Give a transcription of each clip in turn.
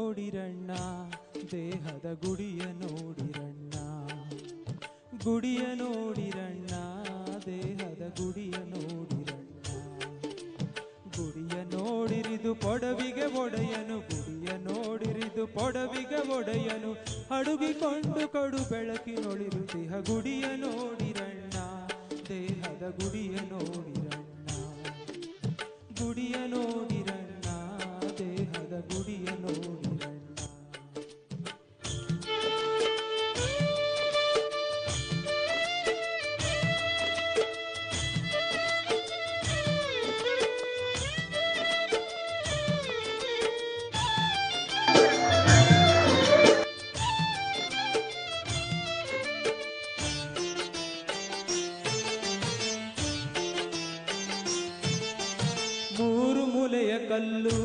ನೋಡಿರಣ್ಣ ದೇಹದ ಗುಡಿಯ ನೋಡಿರಣ್ಣ ಗುಡಿಯ ನೋಡಿರಣ್ಣ ದೇಹದ ಗುಡಿಯ ನೋಡಿರಣ್ಣ ಗುಡಿಯ ನೋಡಿರಿದು ಪೊಡವಿಗೆ ಒಡೆಯನು ಗುಡಿಯ ನೋಡಿರಿದು ಪೊಡವಿಗೆ ಒಡೆಯನು ಅಡುಗಿಕೊಂಡು ಕಡು ಬೆಳಕಿನೊಳಿರುತಿಹ ಗುಡಿಯ ನೋಡಿರಣ್ಣ ದೇಹದ ಗುಡಿಯ ನೋಡಿರಣ್ಣ ಗುಡಿಯ ನೋಡಿರಣ್ಣ ದೇಹದ ಗುಡಿಯ ನೋಡಿರಣ್ಣ ಮೂರು ಮೂಲೆಯ ಕಲ್ಲು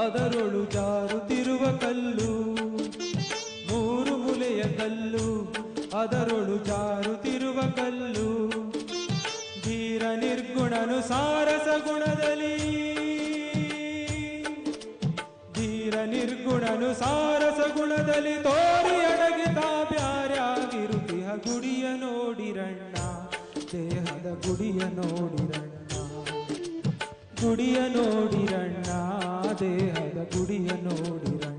ಅದರೊಳು ಜಾರುತ್ತಿರುವ ಕಲ್ಲು ಮೂರು ಮೂಲೆಯ ಕಲ್ಲು ಅದರೊಳು ಜಾರುತ್ತಿರುವ ಕಲ್ಲು ಧೀರ ನಿರ್ಗುಣನು ಸಾರಸ ಗುಣದಲ್ಲಿ ಧೀರ ನಿರ್ಗುಣನು ಸಾರಸ ಗುಣದಲ್ಲಿ ತೋರಿ ಅಡಗಿತ ಬ್ಯಾರ್ಯಾಗಿರುತಿಹ ಗುಡಿಯ ನೋಡಿರಣ್ಣ ದೇಹದ ಗುಡಿಯ ನೋಡಿರಣ್ಣ ಗುಡಿಯ ನೋಡಿರಣ್ಣ ದೇಹದ ಗುಡಿಯ ನೋಡಿರಣ್ಣ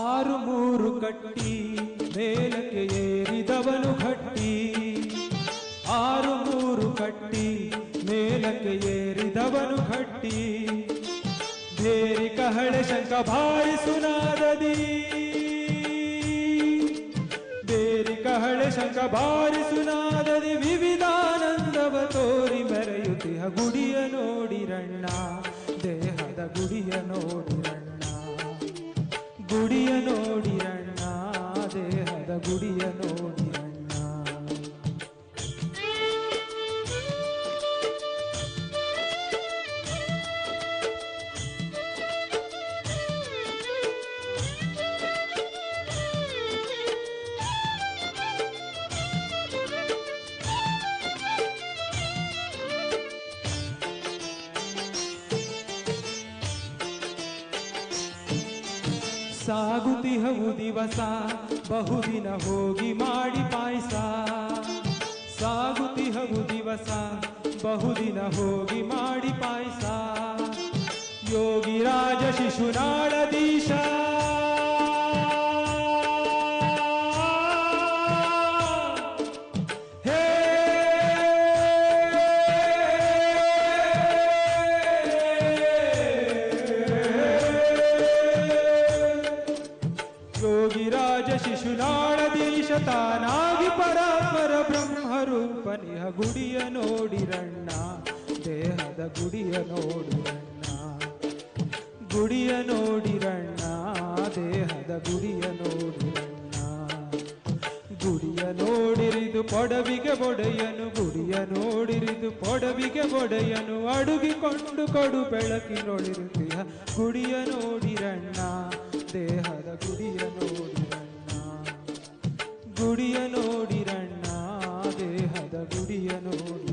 ಆರು ಮೂರು ಕಟ್ಟಿ ಮೇಲಕ್ಕೆ ಏರಿದವನು ಗಟ್ಟಿ ಆರು ಮೂರು ಕಟ್ಟಿ ಮೇಲಕ್ಕೆ ಏರಿದವನು ಗಟ್ಟಿ ಬೇರಿ ಕಹಳೆ ಶಂಕ ಭಾರಿಸುನಾದದಿ ಬೇರಿ ಕಹಳೆ ಶಂಕ ಭಾರಿಸುನಾದದಿ ವಿವಿಧಾನಂದವ ತೋರಿ ಮೆರೆಯುತ್ತಿಹ ಗುಡಿಯ ನೋಡಿರಣ್ಣ ದೇಹದ ಗುಡಿಯ ನೋಡಿರಣ್ಣ ಗುಡಿಯ ನೋಡಿರಣ್ಣ ದೇಹದ ಗುಡಿಯ ನೋಡಿರಣ್ಣ ಸಾಗುತ್ತಿಹವು ದಿವಸ ಬಹುದಿನ ಹೋಗಿ ಮಾಡಿ ಪಾಯಸ ಸಾಗುತ್ತಿಹವು ದಿವಸ ಬಹುದಿನ ಹೋಗಿ ಮಾಡಿ ಪಾಯಸ ಯೋಗಿರಾಜ ಶಿಶುನಾಳದೀಶ ಯೋಗಿರಾಜ ಶಿಶುನಾಳದೀಶ ತಾನಾಗಿ ಪರಾತ್ಪರ ಬ್ರಹ್ಮರೂಪನಿಹ ಗುಡಿಯ ನೋಡಿರಣ್ಣ ದೇಹದ ಗುಡಿಯ ನೋಡಿರಣ್ಣ ಗುಡಿಯ ನೋಡಿರಣ್ಣ ದೇಹದ ಗುಡಿಯ ನೋಡಿರಣ್ಣ ಗುಡಿಯ ನೋಡಿರಿದು ಪೊಡವಿಗೆ ಒಡೆಯನು ಗುಡಿಯ ನೋಡಿರಿದು ಪೊಡವಿಗೆ ಒಡೆಯನು ಅಡುಗಿಕೊಂಡು ಕೊಡು ಬೆಳಕಿನೊಳಿರುತ್ತಿಹ ಗುಡಿಯ ನೋಡಿರಣ್ಣ ದೇಹದ ಗುಡಿಯ ನೋಡಿರಣ್ಣ ಗುಡಿಯ ನೋಡಿರಣ್ಣ ದೇಹದ ಗುಡಿಯ ನೋಡಿ